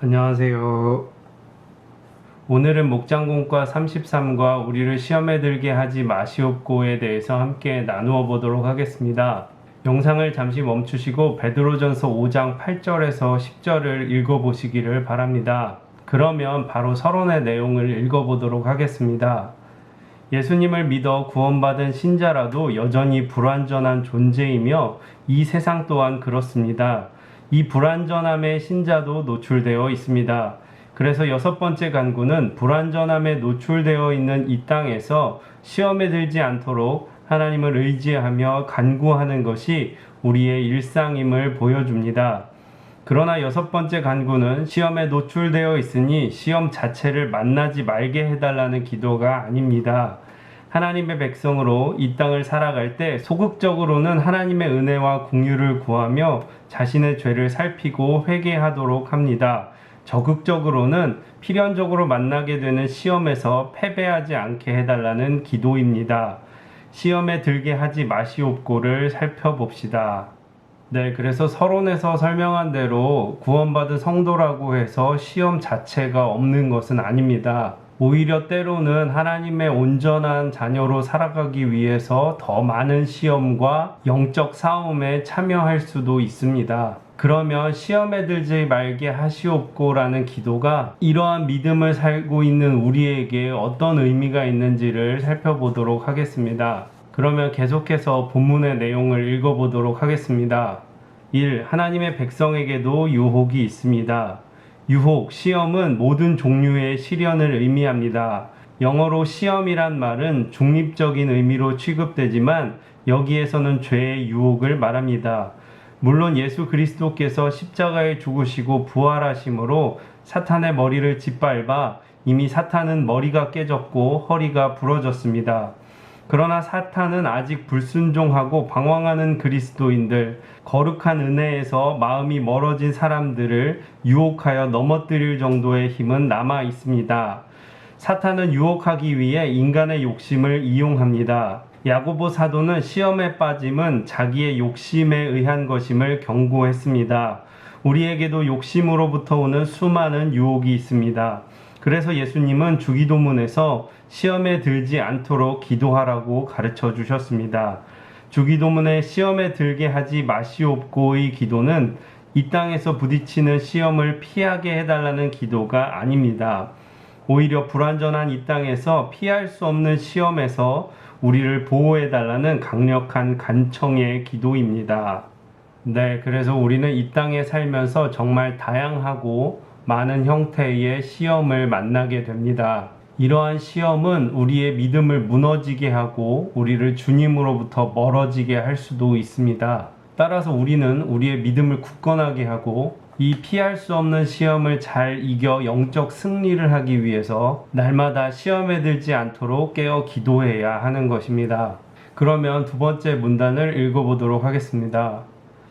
안녕하세요. 오늘은 목장공과 33과 우리를 시험에 들게 하지 마시옵고에 대해서 함께 나누어 보도록 하겠습니다. 영상을 잠시 멈추시고 베드로전서 5장 8절에서 10절을 읽어보시기를 바랍니다. 그러면 바로 서론의 내용을 읽어보도록 하겠습니다. 예수님을 믿어 구원받은 신자라도 여전히 불완전한 존재이며 이 세상 또한 그렇습니다. 이 불완전함에 신자도 노출되어 있습니다. 그래서 6번째 간구는 불완전함에 노출되어 있는 이 땅에서 시험에 들지 않도록 하나님을 의지하며 간구하는 것이 우리의 일상임을 보여줍니다. 그러나 6번째 간구는 시험에 노출되어 있으니 시험 자체를 만나지 말게 해달라는 기도가 아닙니다. 하나님의 백성으로 이 땅을 살아갈 때 소극적으로는 하나님의 은혜와 공유를 구하며 자신의 죄를 살피고 회개하도록 합니다. 적극적으로는 필연적으로 만나게 되는 시험에서 패배하지 않게 해달라는 기도입니다. 시험에 들게 하지 마시옵고를 살펴봅시다. 네, 그래서 서론에서 설명한 대로 구원받은 성도라고 해서 시험 자체가 없는 것은 아닙니다. 오히려 때로는 하나님의 온전한 자녀로 살아가기 위해서 더 많은 시험과 영적 싸움에 참여할 수도 있습니다. 그러면 시험에 들지 말게 하시옵고라는 기도가 이러한 믿음을 살고 있는 우리에게 어떤 의미가 있는지를 살펴보도록 하겠습니다. 그러면 계속해서 본문의 내용을 읽어보도록 하겠습니다. 1. 하나님의 백성에게도 유혹이 있습니다. 유혹, 시험은 모든 종류의 시련을 의미합니다. 영어로 시험이란 말은 중립적인 의미로 취급되지만 여기에서는 죄의 유혹을 말합니다. 물론 예수 그리스도께서 십자가에 죽으시고 부활하심으로 사탄의 머리를 짓밟아 이미 사탄은 머리가 깨졌고 허리가 부러졌습니다. 그러나 사탄은 아직 불순종하고 방황하는 그리스도인들, 거룩한 은혜에서 마음이 멀어진 사람들을 유혹하여 넘어뜨릴 정도의 힘은 남아 있습니다. 사탄은 유혹하기 위해 인간의 욕심을 이용합니다. 야고보 사도는 시험에 빠짐은 자기의 욕심에 의한 것임을 경고했습니다. 우리에게도 욕심으로부터 오는 수많은 유혹이 있습니다. 그래서 예수님은 주기도문에서 시험에 들지 않도록 기도하라고 가르쳐 주셨습니다. 주기도문에 시험에 들게 하지 마시옵고의 기도는 이 땅에서 부딪히는 시험을 피하게 해달라는 기도가 아닙니다. 오히려 불완전한 이 땅에서 피할 수 없는 시험에서 우리를 보호해달라는 강력한 간청의 기도입니다. 네, 그래서 우리는 이 땅에 살면서 정말 다양하고 많은 형태의 시험을 만나게 됩니다. 이러한 시험은 우리의 믿음을 무너지게 하고 우리를 주님으로부터 멀어지게 할 수도 있습니다. 따라서 우리는 우리의 믿음을 굳건하게 하고 이 피할 수 없는 시험을 잘 이겨 영적 승리를 하기 위해서 날마다 시험에 들지 않도록 깨어 기도해야 하는 것입니다. 그러면 두 번째 문단을 읽어보도록 하겠습니다.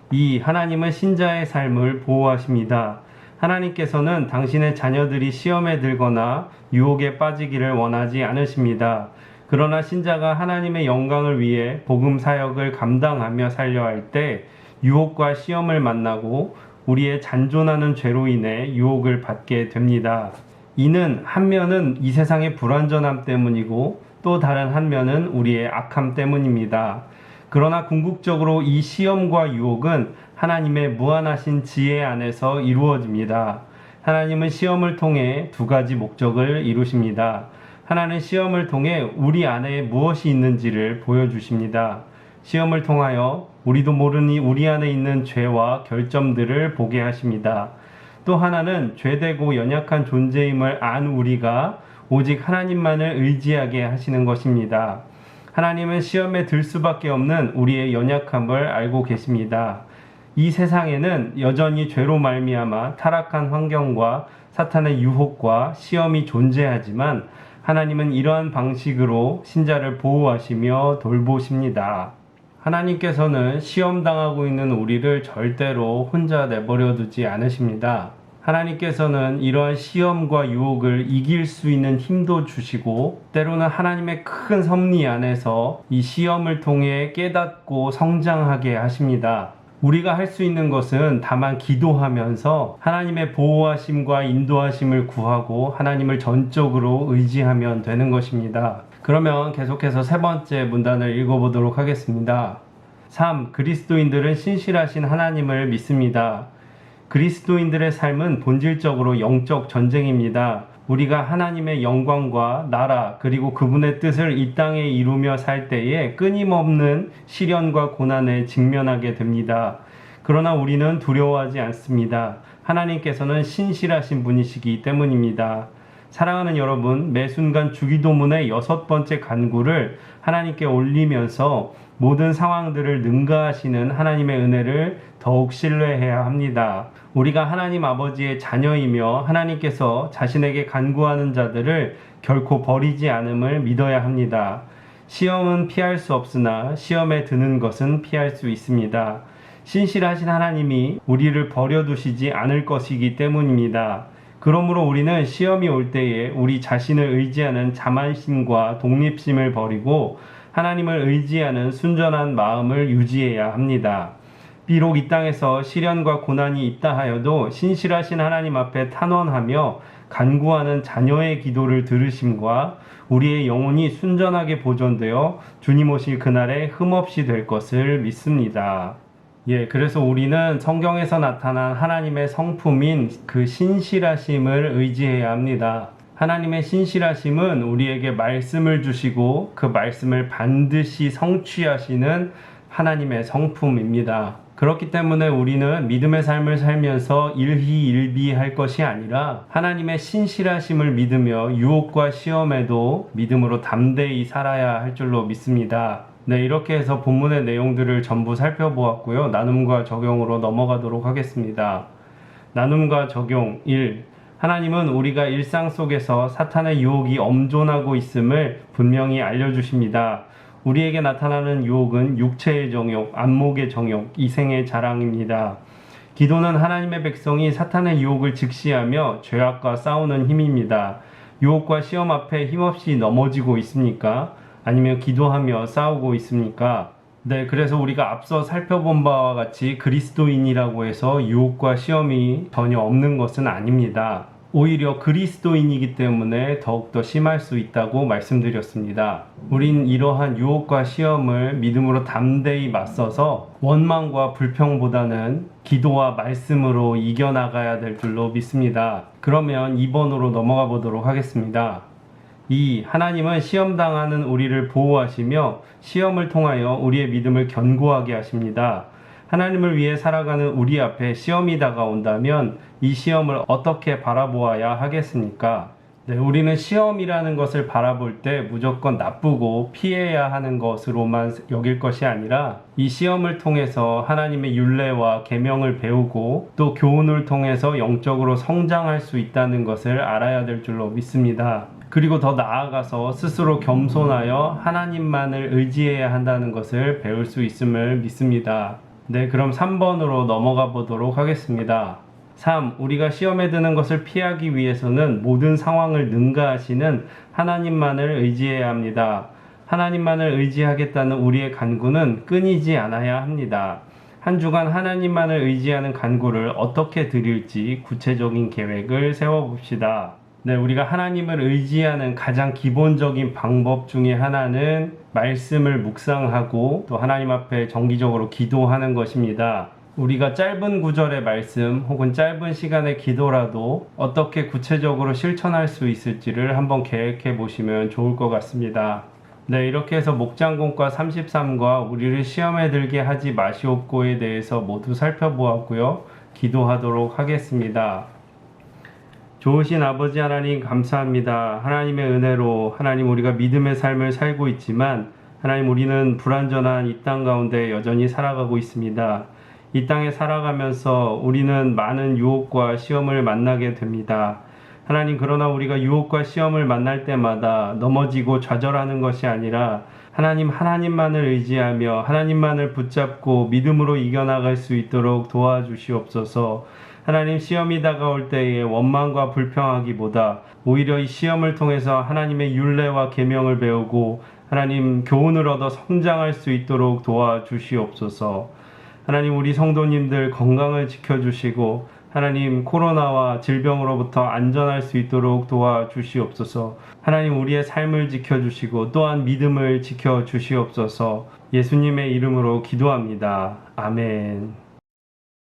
2. 하나님은 신자의 삶을 보호하십니다. 하나님께서는 당신의 자녀들이 시험에 들거나 유혹에 빠지기를 원하지 않으십니다. 그러나 신자가 하나님의 영광을 위해 복음 사역을 감당하며 살려 할 때 유혹과 시험을 만나고 우리의 잔존하는 죄로 인해 유혹을 받게 됩니다. 이는 한 면은 이 세상의 불완전함 때문이고 또 다른 한 면은 우리의 악함 때문입니다. 그러나 궁극적으로 이 시험과 유혹은 하나님의 무한하신 지혜 안에서 이루어집니다. 하나님은 시험을 통해 두 가지 목적을 이루십니다. 하나는 시험을 통해 우리 안에 무엇이 있는지를 보여주십니다. 시험을 통하여 우리도 모르니 우리 안에 있는 죄와 결점들을 보게 하십니다. 또 하나는 죄되고 연약한 존재임을 안 우리가 오직 하나님만을 의지하게 하시는 것입니다. 하나님은 시험에 들 수밖에 없는 우리의 연약함을 알고 계십니다. 이 세상에는 여전히 죄로 말미암아 타락한 환경과 사탄의 유혹과 시험이 존재하지만 하나님은 이러한 방식으로 신자를 보호하시며 돌보십니다. 하나님께서는 시험당하고 있는 우리를 절대로 혼자 내버려 두지 않으십니다. 하나님께서는 이러한 시험과 유혹을 이길 수 있는 힘도 주시고 때로는 하나님의 큰 섭리 안에서 이 시험을 통해 깨닫고 성장하게 하십니다. 우리가 할 수 있는 것은 다만 기도하면서 하나님의 보호하심과 인도하심을 구하고 하나님을 전적으로 의지하면 되는 것입니다. 그러면 계속해서 세 번째 문단을 읽어보도록 하겠습니다. 3. 그리스도인들은 신실하신 하나님을 믿습니다. 그리스도인들의 삶은 본질적으로 영적 전쟁입니다. 우리가 하나님의 영광과 나라 그리고 그분의 뜻을 이 땅에 이루며 살 때에 끊임없는 시련과 고난에 직면하게 됩니다. 그러나 우리는 두려워하지 않습니다. 하나님께서는 신실하신 분이시기 때문입니다. 사랑하는 여러분, 매 순간 주기도문의 6번째 간구를 하나님께 올리면서 모든 상황들을 능가하시는 하나님의 은혜를 더욱 신뢰해야 합니다. 우리가 하나님 아버지의 자녀이며 하나님께서 자신에게 간구하는 자들을 결코 버리지 않음을 믿어야 합니다. 시험은 피할 수 없으나 시험에 드는 것은 피할 수 있습니다. 신실하신 하나님이 우리를 버려두시지 않을 것이기 때문입니다. 그러므로 우리는 시험이 올 때에 우리 자신을 의지하는 자만심과 독립심을 버리고 하나님을 의지하는 순전한 마음을 유지해야 합니다. 비록 이 땅에서 시련과 고난이 있다 하여도 신실하신 하나님 앞에 탄원하며 간구하는 자녀의 기도를 들으심과 우리의 영혼이 순전하게 보존되어 주님 오실 그날에 흠없이 될 것을 믿습니다. 그래서 우리는 성경에서 나타난 하나님의 성품인 그 신실하심을 의지해야 합니다. 하나님의 신실하심은 우리에게 말씀을 주시고 그 말씀을 반드시 성취하시는 하나님의 성품입니다. 그렇기 때문에 우리는 믿음의 삶을 살면서 일희일비할 것이 아니라 하나님의 신실하심을 믿으며 유혹과 시험에도 믿음으로 담대히 살아야 할 줄로 믿습니다. 이렇게 해서 본문의 내용들을 전부 살펴보았고요. 나눔과 적용으로 넘어가도록 하겠습니다. 나눔과 적용 1. 하나님은 우리가 일상 속에서 사탄의 유혹이 엄존하고 있음을 분명히 알려주십니다. 우리에게 나타나는 유혹은 육체의 정욕, 안목의 정욕, 이생의 자랑입니다. 기도는 하나님의 백성이 사탄의 유혹을 직시하며 죄악과 싸우는 힘입니다. 유혹과 시험 앞에 힘없이 넘어지고 있습니까? 아니면 기도하며 싸우고 있습니까? 그래서 우리가 앞서 살펴본 바와 같이 그리스도인이라고 해서 유혹과 시험이 전혀 없는 것은 아닙니다. 오히려 그리스도인이기 때문에 더욱더 심할 수 있다고 말씀드렸습니다. 우린 이러한 유혹과 시험을 믿음으로 담대히 맞서서 원망과 불평보다는 기도와 말씀으로 이겨나가야 될 줄로 믿습니다. 그러면 2번으로 넘어가 보도록 하겠습니다. 2. 하나님은 시험당하는 우리를 보호하시며 시험을 통하여 우리의 믿음을 견고하게 하십니다. 하나님을 위해 살아가는 우리 앞에 시험이 다가온다면 이 시험을 어떻게 바라보아야 하겠습니까? 우리는 시험이라는 것을 바라볼 때 무조건 나쁘고 피해야 하는 것으로만 여길 것이 아니라 이 시험을 통해서 하나님의 율례와 계명을 배우고 또 교훈을 통해서 영적으로 성장할 수 있다는 것을 알아야 될 줄로 믿습니다. 그리고 더 나아가서 스스로 겸손하여 하나님만을 의지해야 한다는 것을 배울 수 있음을 믿습니다. 그럼 3번으로 넘어가 보도록 하겠습니다. 3. 우리가 시험에 드는 것을 피하기 위해서는 모든 상황을 능가하시는 하나님만을 의지해야 합니다. 하나님만을 의지하겠다는 우리의 간구는 끊이지 않아야 합니다. 한 주간 하나님만을 의지하는 간구를 어떻게 드릴지 구체적인 계획을 세워봅시다. 우리가 하나님을 의지하는 가장 기본적인 방법 중에 하나는 말씀을 묵상하고 또 하나님 앞에 정기적으로 기도하는 것입니다. 우리가 짧은 구절의 말씀 혹은 짧은 시간의 기도라도 어떻게 구체적으로 실천할 수 있을지를 한번 계획해 보시면 좋을 것 같습니다. 이렇게 해서 목장공과 33과 우리를 시험에 들게 하지 마시옵고에 대해서 모두 살펴보았고요. 기도하도록 하겠습니다. 좋으신 아버지 하나님 감사합니다. 하나님의 은혜로 하나님 우리가 믿음의 삶을 살고 있지만 하나님 우리는 불완전한 이 땅 가운데 여전히 살아가고 있습니다. 이 땅에 살아가면서 우리는 많은 유혹과 시험을 만나게 됩니다. 하나님 그러나 우리가 유혹과 시험을 만날 때마다 넘어지고 좌절하는 것이 아니라 하나님만을 의지하며 하나님만을 붙잡고 믿음으로 이겨나갈 수 있도록 도와주시옵소서. 하나님 시험이 다가올 때에 원망과 불평하기보다 오히려 이 시험을 통해서 하나님의 율례와 계명을 배우고 하나님 교훈을 얻어 성장할 수 있도록 도와주시옵소서. 하나님 우리 성도님들 건강을 지켜주시고 하나님 코로나와 질병으로부터 안전할 수 있도록 도와주시옵소서. 하나님 우리의 삶을 지켜주시고 또한 믿음을 지켜주시옵소서. 예수님의 이름으로 기도합니다. 아멘.